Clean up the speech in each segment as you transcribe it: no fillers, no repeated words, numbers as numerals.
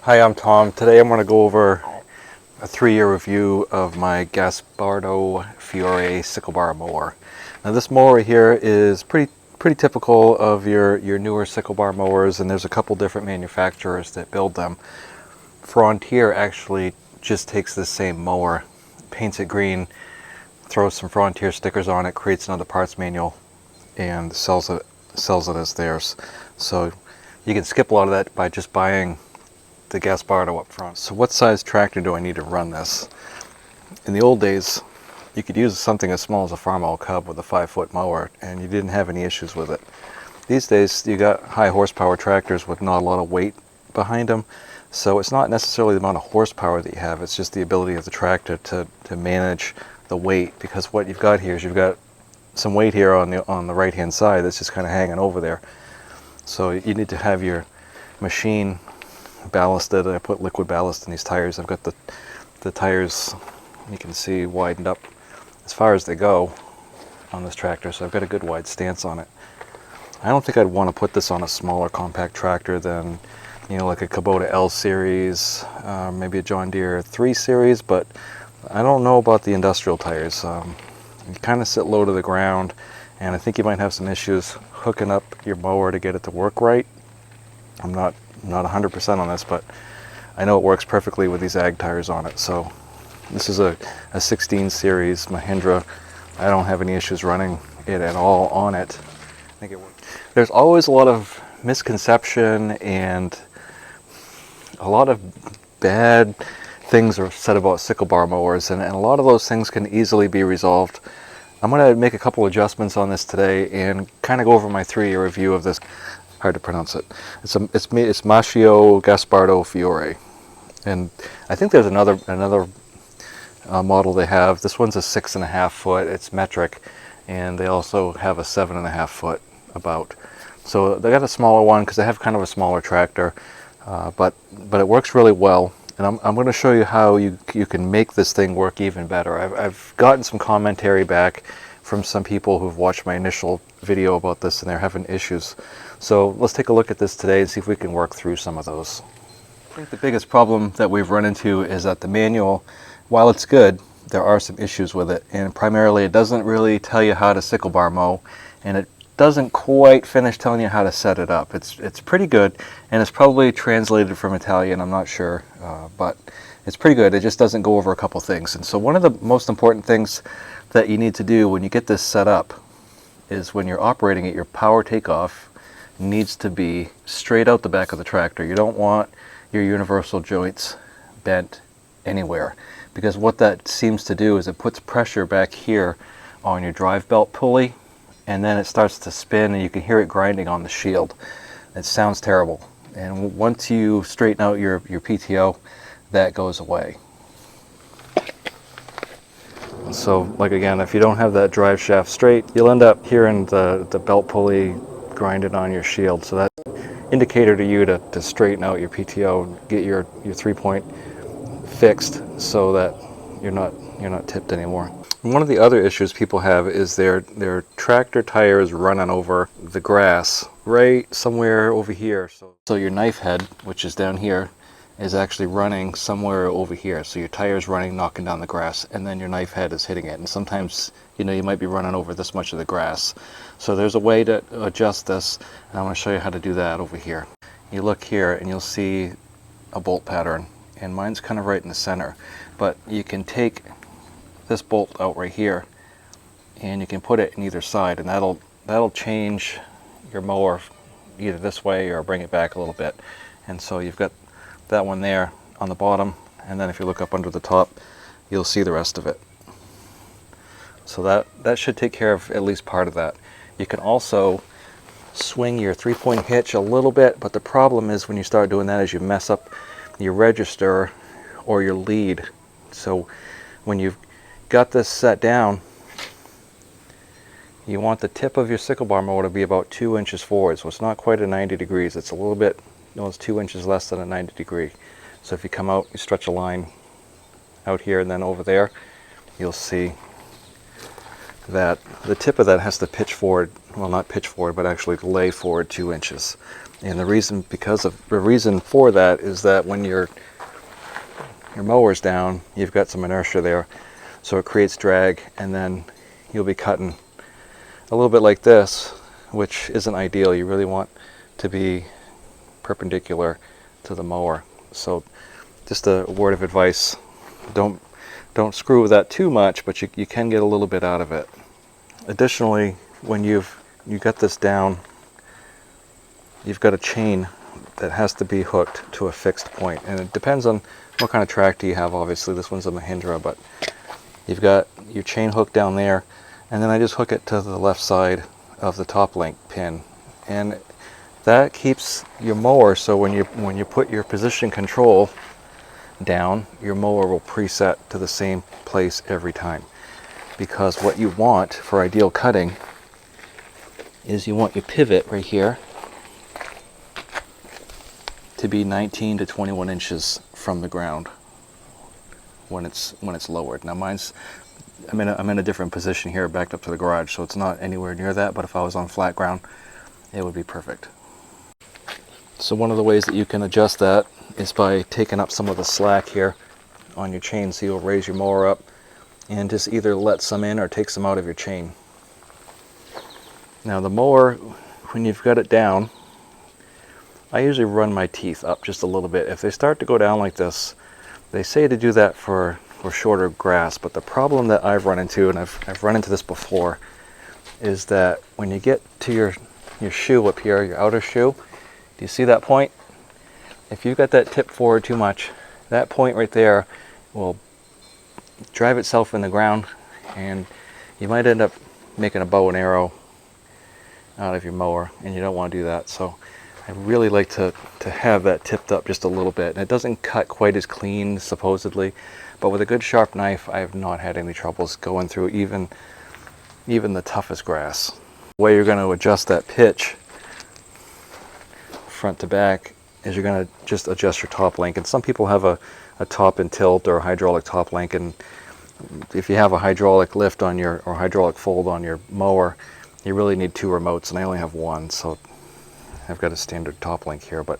Hi, I'm Tom. Today I'm going to go over a 3-year review of my Gaspardo Fiore Sickle mower. Now this mower here is pretty typical of your newer sickle bar mowers, and there's a couple different manufacturers that build them. Frontier actually just takes this same mower, paints it green, throws some Frontier stickers on it, creates another parts manual, and sells it as theirs. So you can skip a lot of that by just buying the Gaspardo up front. So what size tractor do I need to run this? In the old days, you could use something as small as a Farmall Cub with a 5-foot mower and you didn't have any issues with it. These days you got high horsepower tractors with not a lot of weight behind them, so it's not necessarily the amount of horsepower that you have, it's just the ability of the tractor to manage the weight, because what you've got here is you've got some weight here on the right hand side that's just kind of hanging over there. So you need to have your machine ballasted. I put liquid ballast in these tires. I've got the tires, you can see, widened up as far as they go on this tractor, so I've got a good wide stance on it. I don't think I'd want to put this on a smaller compact tractor than, you know, like a Kubota L series, maybe a John Deere 3 series, but I don't know about the industrial tires. You kind of sit low to the ground, and I think you might have some issues hooking up your mower to get it to work right. I'm not 100% on this, but I know it works perfectly with these ag tires on it. So this is a 16 series Mahindra. I don't have any issues running it at all on it. I think it works. There's always a lot of misconception and a lot of bad things are said about sickle bar mowers, and a lot of those things can easily be resolved. I'm going to make a couple adjustments on this today and kind of go over my 3-year review of this. Hard to pronounce it. It's Machio Gaspardo Fiore, and I think there's another model they have. This one's a 6.5 foot. It's metric, and they also have a 7.5 foot about. So they got a smaller one because they have kind of a smaller tractor, but it works really well. And I'm going to show you how you can make this thing work even better. I've gotten some commentary back from some people who've watched my initial video about this and they're having issues. So let's take a look at this today and see if we can work through some of those. I think the biggest problem that we've run into is that the manual, while it's good, there are some issues with it, and primarily it doesn't really tell you how to sickle bar mow, and it doesn't quite finish telling you how to set it up. It's pretty good, and it's probably translated from Italian, I'm not sure, but it's pretty good. It just doesn't go over a couple things. And so one of the most important things that you need to do when you get this set up is when you're operating it, your power takeoff needs to be straight out the back of the tractor. You don't want your universal joints bent anywhere, because what that seems to do is it puts pressure back here on your drive belt pulley, and then it starts to spin and you can hear it grinding on the shield. It sounds terrible, and once you straighten out your PTO, that goes away. So like again, if you don't have that drive shaft straight, you'll end up hearing the belt pulley grinded on your shield. So that's an indicator to you to straighten out your PTO, get your 3-point fixed so that you're not tipped anymore. And one of the other issues people have is their tractor tires running over the grass right somewhere over here. So your knife head, which is down here, is actually running somewhere over here. So your tire's running, knocking down the grass, and then your knife head is hitting it. And sometimes, you know, you might be running over this much of the grass. So there's a way to adjust this, and I'm going to show you how to do that over here. You look here and you'll see a bolt pattern, and mine's kind of right in the center. But you can take this bolt out right here, and you can put it in either side, and that'll change your mower either this way or bring it back a little bit. And so you've got that one there on the bottom, and then if you look up under the top, you'll see the rest of it. So that should take care of at least part of that. You can also swing your 3-point hitch a little bit, but the problem is when you start doing that is you mess up your register or your lead. So when you've got this set down, you want the tip of your sickle bar mower to be about 2 inches forward. So it's not quite a 90 degrees, it's a little bit, no, it's 2 inches less than a 90 degree. So if you come out, you stretch a line out here and then over there, you'll see that the tip of that has to pitch forward, well, not pitch forward, but actually lay forward 2 inches. And the reason for that is that when your mower's down, you've got some inertia there, so it creates drag, and then you'll be cutting a little bit like this, which isn't ideal. You really want to be perpendicular to the mower. So just a word of advice, don't screw with that too much, but you can get a little bit out of it. Additionally, when you got this down, you've got a chain that has to be hooked to a fixed point, and it depends on what kind of tractor you have. Obviously this one's a Mahindra, but you've got your chain hooked down there, and then I just hook it to the left side of the top link pin, and that keeps your mower, so when you put your position control down, your mower will preset to the same place every time. Because what you want for ideal cutting is you want your pivot right here to be 19 to 21 inches from the ground when it's lowered. Now I'm in a different position here, backed up to the garage, so it's not anywhere near that, but if I was on flat ground, it would be perfect. So one of the ways that you can adjust that is by taking up some of the slack here on your chain, so you'll raise your mower up and just either let some in or take some out of your chain. Now the mower, when you've got it down, I usually run my teeth up just a little bit. If they start to go down like this, they say to do that for shorter grass, but the problem that I've run into, and I've run into this before, is that when you get to your shoe up here, your outer shoe, do you see that point? If you've got that tip forward too much, that point right there will drive itself in the ground, and you might end up making a bow and arrow out of your mower, and you don't want to do that. So I really like to have that tipped up just a little bit, and it doesn't cut quite as clean supposedly, but with a good sharp knife I have not had any troubles going through even the toughest grass. The way you're going to adjust that pitch front to back is you're going to just adjust your top link, and some people have a top and tilt or a hydraulic top link, and if you have a hydraulic lift on your, or hydraulic fold on your mower, you really need 2 remotes, and I only have one, so I've got a standard top link here. But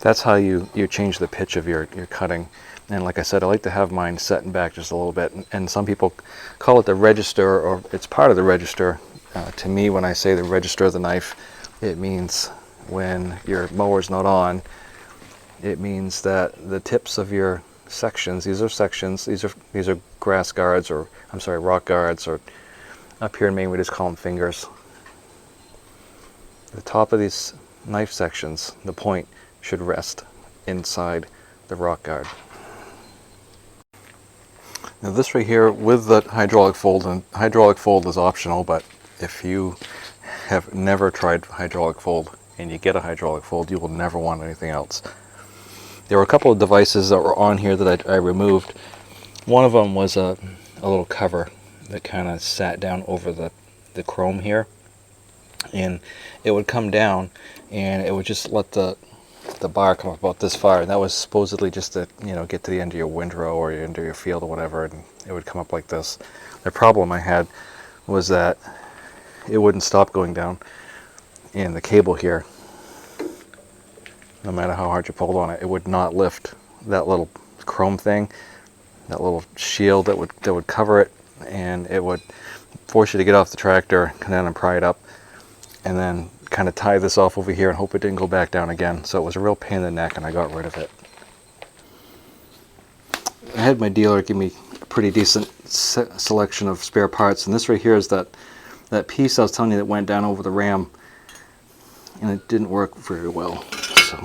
that's how you change the pitch of your cutting. And like I said, I like to have mine setting back just a little bit, and some people call it the register, or it's part of the register. To me, when I say the register of the knife, it means when your mower's not on, it means that the tips of your sections, these are grass guards, or I'm sorry, rock guards, or up here in Maine we just call them fingers. The top of these knife sections, the point should rest inside the rock guard. Now this right here with the hydraulic fold, and hydraulic fold is optional, but if you have never tried hydraulic fold and you get a hydraulic fold, you will never want anything else. There were a couple of devices that were on here that I removed. One of them was a little cover that kind of sat down over the chrome here, and it would come down and it would just let the bar come up about this far, and that was supposedly just to, you know, get to the end of your windrow or your end of your field or whatever, and it would come up like this. The problem I had was that it wouldn't stop going down, and the cable here, no matter how hard you pulled on it, it would not lift that little chrome thing, that little shield that would cover it, and it would force you to get off the tractor, come down and pry it up, and then kind of tie this off over here and hope it didn't go back down again. So it was a real pain in the neck, and I got rid of it. I had my dealer give me a pretty decent selection of spare parts, and this right here is that piece I was telling you that went down over the ram, and it didn't work very well. So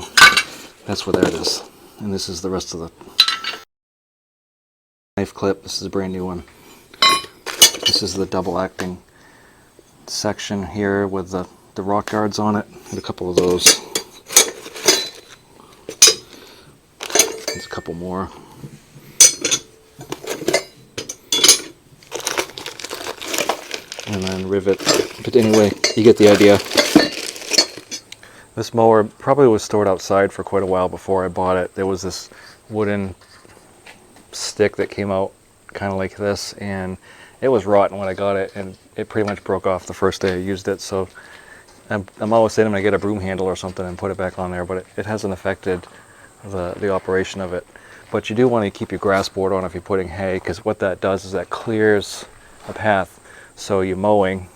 that's what that is. And this is the rest of the knife clip. This is a brand new one. This is the double acting section here with the rock guards on it, and a couple of those. There's a couple more. And then rivet. But anyway, you get the idea. This mower probably was stored outside for quite a while before I bought it. There was this wooden stick that came out kind of like this, and it was rotten when I got it, and it pretty much broke off the first day I used it. So I'm always saying I'm going to get a broom handle or something and put it back on there, but it hasn't affected the operation of it. But you do want to keep your grass board on if you're putting hay, because what that does is that clears a path. So you're mowing,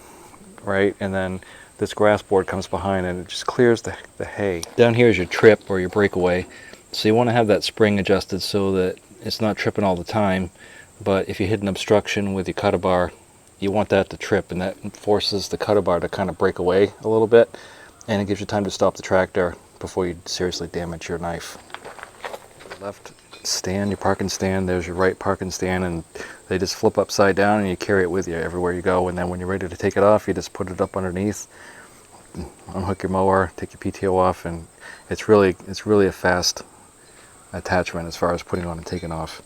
right, and then this grass board comes behind and it just clears the hay. Down here is your trip or your breakaway. So you want to have that spring adjusted so that it's not tripping all the time. But if you hit an obstruction with your cutter bar, you want that to trip, and that forces the cutter bar to kind of break away a little bit, and it gives you time to stop the tractor before you seriously damage your knife. Left stand, your parking stand, there's your right parking stand, and they just flip upside down and you carry it with you everywhere you go. And then when you're ready to take it off, you just put it up underneath, unhook your mower, take your PTO off, and it's really a fast attachment as far as putting on and taking off.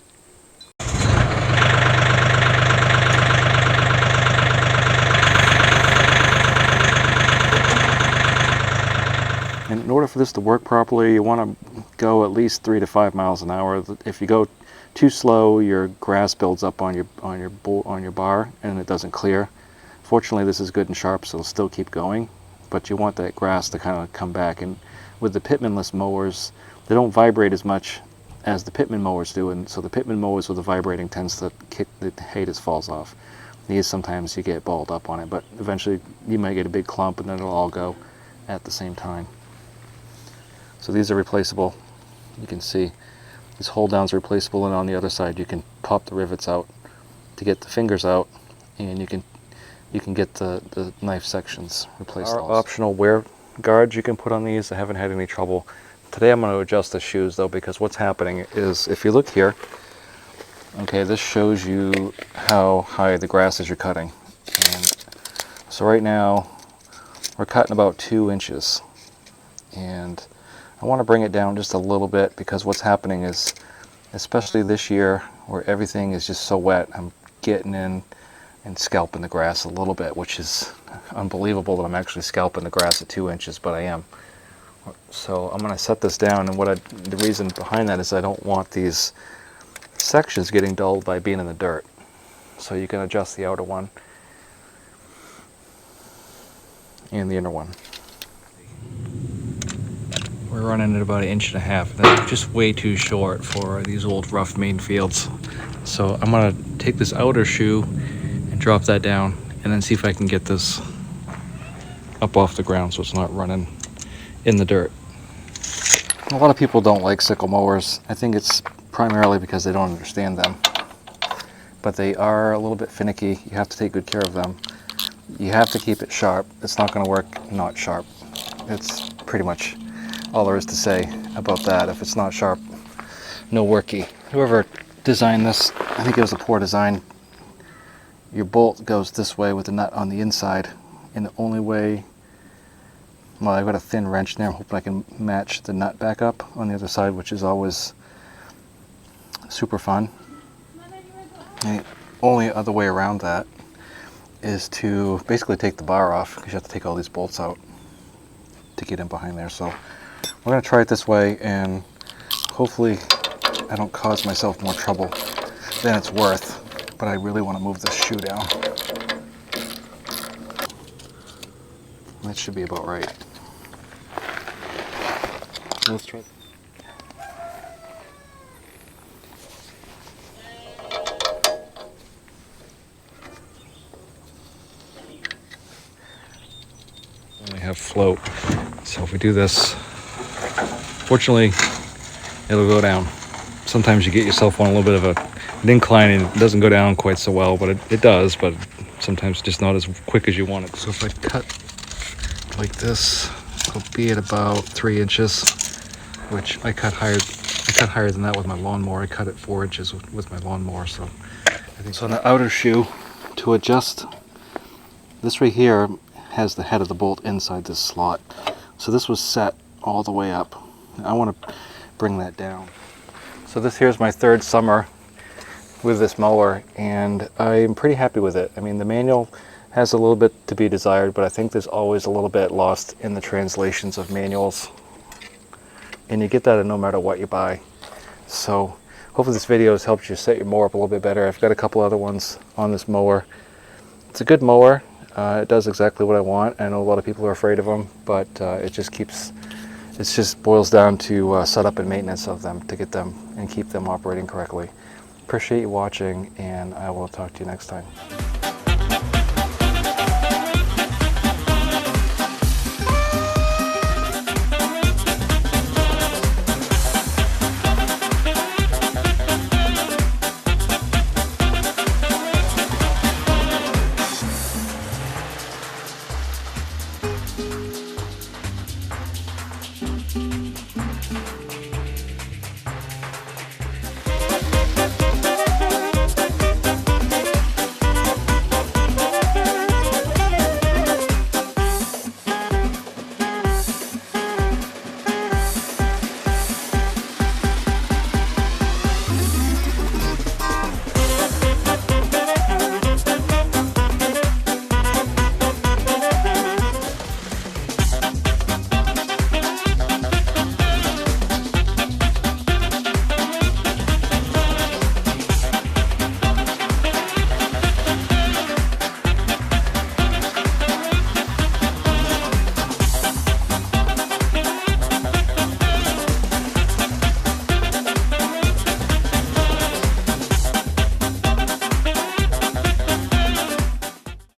And in order for this to work properly, you want to go at least 3 to 5 miles an hour. If you go too slow, your grass builds up on your bar and it doesn't clear. Fortunately, this is good and sharp, so it'll still keep going, but you want that grass to kind of come back. And with the pitmanless mowers, they don't vibrate as much as the pitman mowers do, and so the pitman mowers with the vibrating tends to kick the hay just falls off. These sometimes you get balled up on it, but eventually you might get a big clump and then it'll all go at the same time. So these are replaceable. You can see this hold down's replaceable, and on the other side you can pop the rivets out to get the fingers out, and you can get the knife sections replaced. There are optional wear guards you can put on these. I haven't had any trouble. Today I'm going to adjust the shoes though, because what's happening is, if you look here, okay, this shows you how high the grass is you're cutting. And so right now we're cutting about 2 inches, and I want to bring it down just a little bit, because what's happening is, especially this year where everything is just so wet, I'm getting in and scalping the grass a little bit, which is unbelievable that I'm actually scalping the grass at 2 inches, but I am. So I'm going to set this down, and the reason behind that is I don't want these sections getting dulled by being in the dirt. So you can adjust the outer one and the inner one. We're running at about 1.5 inches. That's just way too short for these old rough Maine fields. So I'm gonna take this outer shoe and drop that down, and then see if I can get this up off the ground so it's not running in the dirt. A lot of people don't like sickle mowers. I think it's primarily because they don't understand them. But they are a little bit finicky. You have to take good care of them. You have to keep it sharp. It's not gonna work not sharp. It's pretty much all there is to say about that. If it's not sharp, no worky. Whoever designed this, I think it was a poor design. Your bolt goes this way with the nut on the inside, and the only way, well, I've got a thin wrench in there. I'm hoping I can match the nut back up on the other side, which is always super fun. And the only other way around that is to basically take the bar off, because you have to take all these bolts out to get in behind there. So we're going to try it this way, and hopefully I don't cause myself more trouble than it's worth, but I really want to move this shoe down. That should be about right. Let's try. Only have float, so if we do this, fortunately it'll go down. Sometimes you get yourself on a little bit of an incline and it doesn't go down quite so well, but it does, but sometimes just not as quick as you want it. So if I cut like this, it'll be at about 3 inches, which I cut higher than that with my lawnmower. I cut it 4 inches with my lawnmower. So I think so. On the outer shoe, to adjust, this right here has the head of the bolt inside this slot. So this was set all the way up. I want to bring that down. So this here's my 3rd summer with this mower, and I'm pretty happy with it. I mean, the manual has a little bit to be desired, but I think there's always a little bit lost in the translations of manuals, and you get that no matter what you buy. So hopefully this video has helped you set your mower up a little bit better. I've got a couple other ones on this mower. It's a good mower. It does exactly what I want. I know a lot of people are afraid of them, but it just boils down to setup and maintenance of them to get them and keep them operating correctly. Appreciate you watching, and I will talk to you next time.